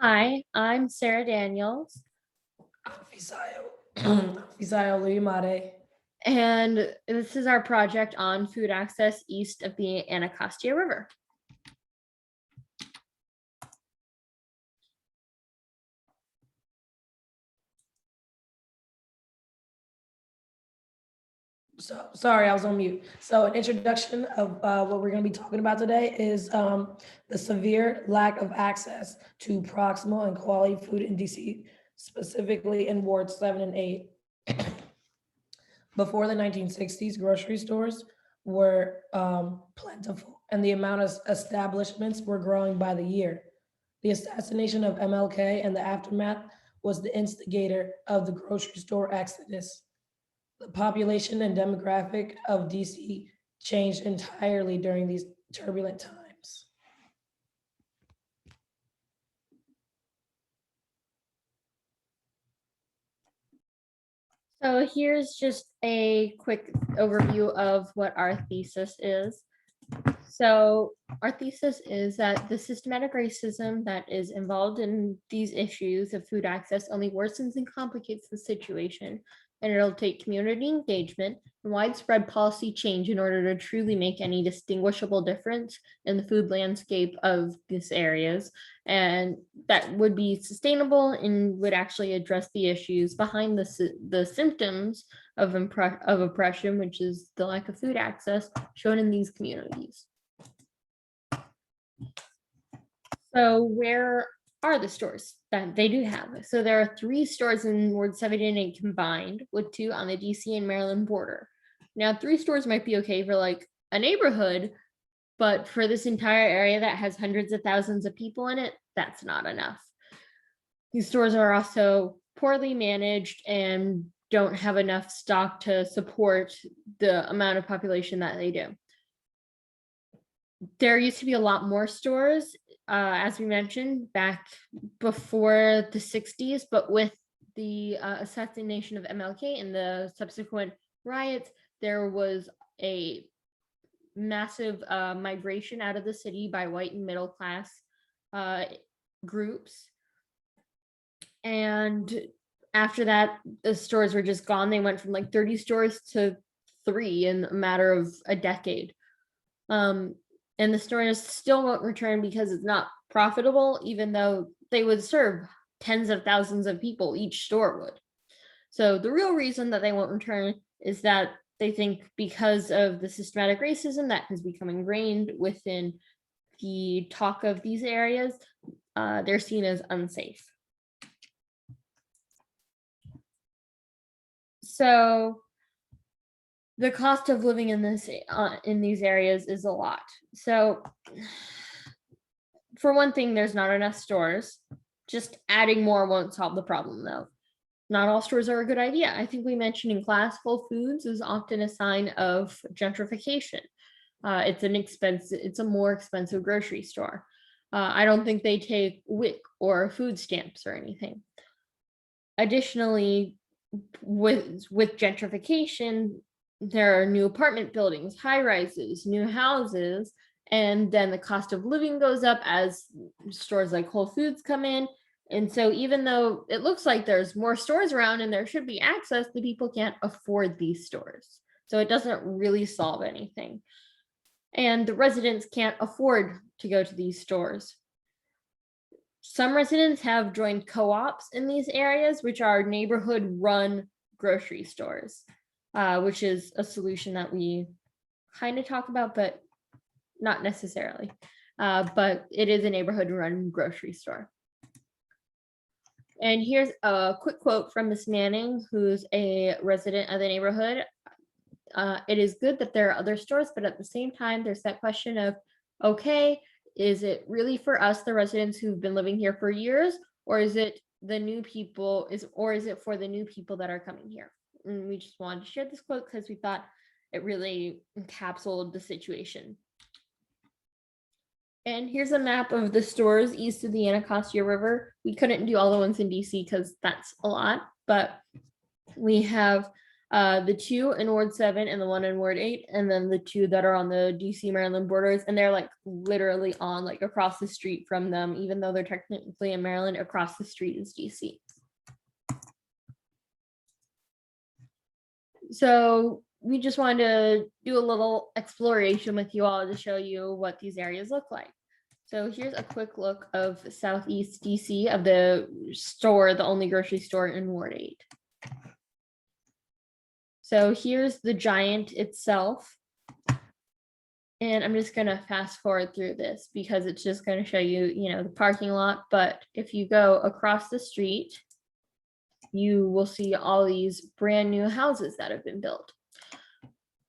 Hi, I'm Sarah Daniels, Fisayo. Fisayo Iluyomade. and this is our project on food access east of the Anacostia River. So sorry, I was on mute. So an introduction of what we're going to be talking about today is the severe lack of access to proximal and quality food in DC, specifically in wards 7 and 8. Before the 1960s, grocery stores were plentiful, and the amount of establishments were growing by the year. The assassination of MLK and the aftermath was the instigator of the grocery store exodus. The population and demographic of DC changed entirely during these turbulent times. So here's just a quick overview of what our thesis is. So our thesis is that the systematic racism that is involved in these issues of food access only worsens and complicates the situation, and it'll take community engagement and widespread policy change in order to truly make any distinguishable difference in the food landscape of these areas, and that would be sustainable and would actually address the issues behind the symptoms of oppression, which is the lack of food access shown in these communities. So where are the stores that they do have? So there are 3 stores in Ward 7 and 8 combined, with 2 on the DC and Maryland border. Now, 3 stores might be okay for like a neighborhood, but for this entire area that has hundreds of thousands of people in it, that's not enough. These stores are also poorly managed and don't have enough stock to support the amount of population that they do. There used to be a lot more stores, as we mentioned, back before the 60s, but with the assassination of MLK and the subsequent riots, there was a massive migration out of the city by white and middle class groups. And after that, the stores were just gone. They went from like 30 stores to 3 in a matter of a decade. And the stores still won't return because it's not profitable, even though they would serve tens of thousands of people, each store would. So the real reason that they won't return is that they think because of the systematic racism that has become ingrained within the talk of these areas, they're seen as unsafe. So the cost of living in these areas is a lot. So for one thing, there's not enough stores. Just adding more won't solve the problem, though. Not all stores are a good idea. I think we mentioned in class, Whole Foods is often a sign of gentrification. It's a more expensive grocery store. I don't think they take WIC or food stamps or anything. Additionally, with gentrification, there are new apartment buildings, high rises, new houses, and then the cost of living goes up as stores like Whole Foods come in. And so even though it looks like there's more stores around and there should be access, the people can't afford these stores. So it doesn't really solve anything. And the residents can't afford to go to these stores. Some residents have joined co-ops in these areas, which are neighborhood run grocery stores, which is a solution that we kind of talk about, but not necessarily. But it is a neighborhood run grocery store. And here's a quick quote from Miss Manning, who's a resident of the neighborhood. It is good that there are other stores, but at the same time, there's that question of, okay, is it really for us, the residents who've been living here for years, or is it the new people, or is it for the new people that are coming here? And we just wanted to share this quote because we thought it really encapsulated the situation. And here's a map of the stores east of the Anacostia River. We couldn't do all the ones in DC because that's a lot, but we have The two in Ward 7 and the one in Ward 8, and then the two that are on the DC Maryland borders, and they're like literally on like across the street from them, even though they're technically in Maryland. Across the street is DC. So we just wanted to do a little exploration with you all to show you what these areas look like. So here's a quick look of Southeast DC of the store, the only grocery store in Ward 8. So here's the Giant itself. And I'm just gonna fast forward through this because it's just gonna show you, the parking lot. But if you go across the street, you will see all these brand new houses that have been built.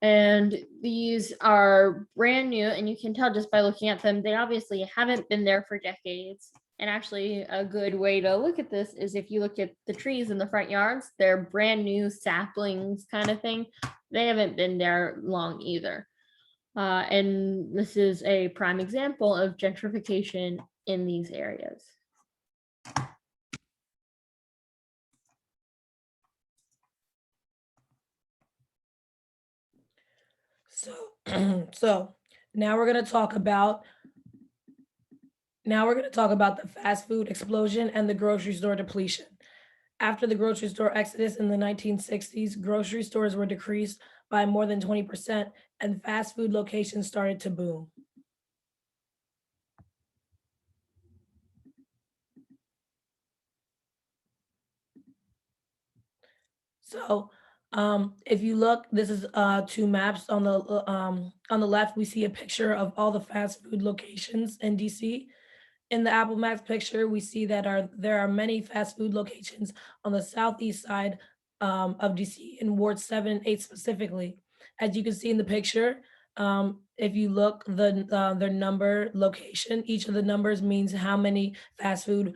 And these are brand new, and you can tell just by looking at them, they obviously haven't been there for decades. And actually, a good way to look at this is if you look at the trees in the front yards, they're brand new saplings kind of thing. They haven't been there long either. And this is a prime example of gentrification in these areas. So now we're going to talk about the fast food explosion and the grocery store depletion. After the grocery store exodus in the 1960s, grocery stores were decreased by more than 20% and fast food locations started to boom. So if you look, this is two maps. On the left, we see a picture of all the fast food locations in DC. In the Apple Maps picture, we see that there are many fast food locations on the southeast side of DC in Ward 7 and 8 specifically. As you can see in the picture, if you look, their number location, each of the numbers means how many fast food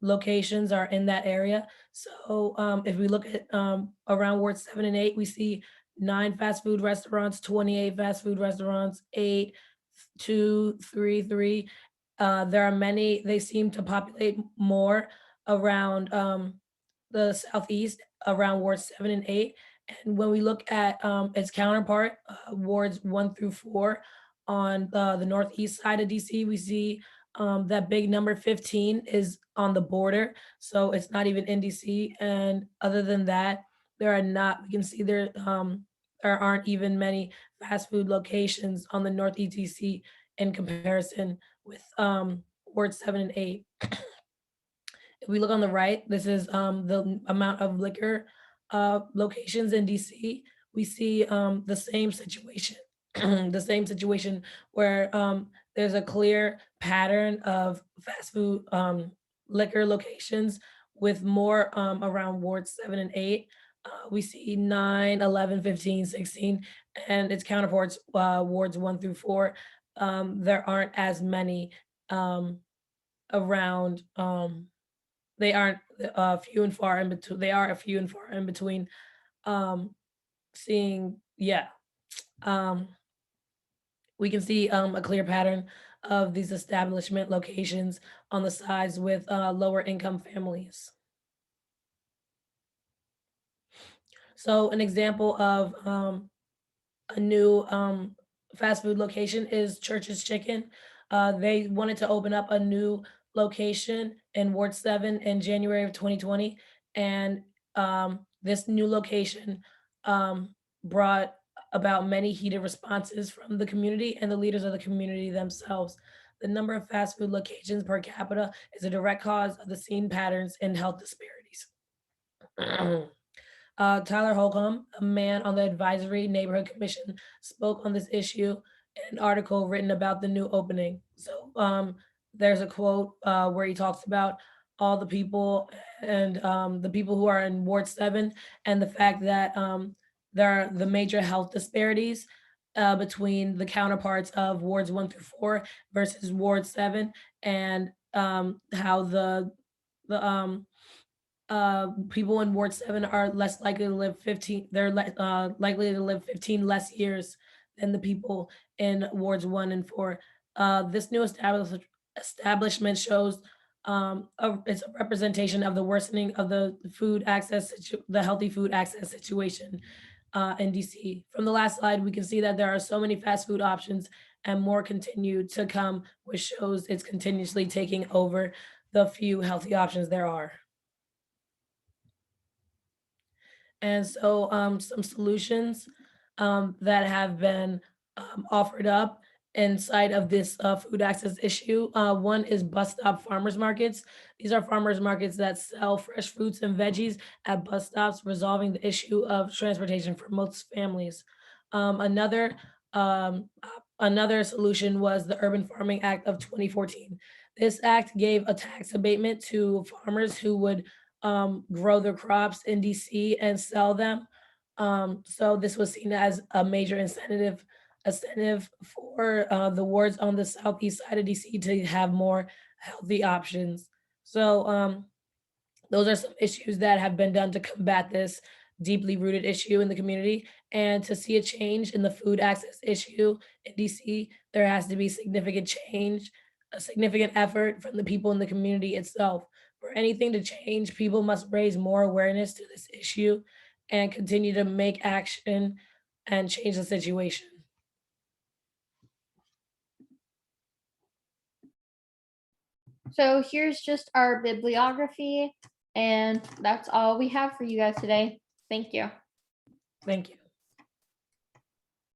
locations are in that area. So if we look at around Ward 7 and 8, we see 9 fast food restaurants, 28 fast food restaurants, 8, 2, 3, 3. There are many, they seem to populate more around the southeast, around Ward 7 and 8. And when we look at its counterpart, Wards 1 through 4 on the northeast side of DC, we see that big number 15 is on the border. So it's not even in DC. And other than that, we can see there aren't even many fast food locations on the northeast DC in comparison with Ward 7 and 8. If we look on the right, this is the amount of liquor locations in DC. We see the same situation, the same situation where there's a clear pattern of fast food liquor locations with more around Ward 7 and 8. We see 9, 11, 15, 16, and its counterparts, Wards 1 through 4. There aren't as many around. They aren't few and far in between. They are a few and far in between. Seeing, yeah, um, we can see a clear pattern of these establishment locations on the sides with lower income families. So an example of a new fast food location is Church's Chicken. They wanted to open up a new location in Ward 7 in January of 2020. And this new location brought about many heated responses from the community and the leaders of the community themselves. The number of fast food locations per capita is a direct cause of the seen patterns in health disparities. Tyler Holcomb, a man on the Advisory Neighborhood Commission, spoke on this issue in an article written about the new opening. So there's a quote where he talks about all the people and the people who are in Ward 7 and the fact that there are the major health disparities between the counterparts of Wards 1 through 4 versus Ward 7 and how the people in Ward 7 are less likely to live 15, likely to live 15 less years than the people in Wards 1 and 4. This new establishment shows It's a representation of the worsening of the the healthy food access situation in DC. From the last slide, we can see that there are so many fast food options and more continue to come, which shows it's continuously taking over the few healthy options there are. And so some solutions that have been offered up inside of this food access issue. One is bus stop farmers markets. These are farmers markets that sell fresh fruits and veggies at bus stops, resolving the issue of transportation for most families. Another another solution was the Urban Farming Act of 2014. This act gave a tax abatement to farmers who would grow their crops in DC and sell them. So this was seen as a major incentive for the wards on the southeast side of DC to have more healthy options. So those are some issues that have been done to combat this deeply rooted issue in the community. And to see a change in the food access issue in DC, there has to be significant change, a significant effort from the people in the community itself. For anything to change, people must raise more awareness to this issue and continue to make action and change the situation. So here's just our bibliography, and that's all we have for you guys today. Thank you. Thank you.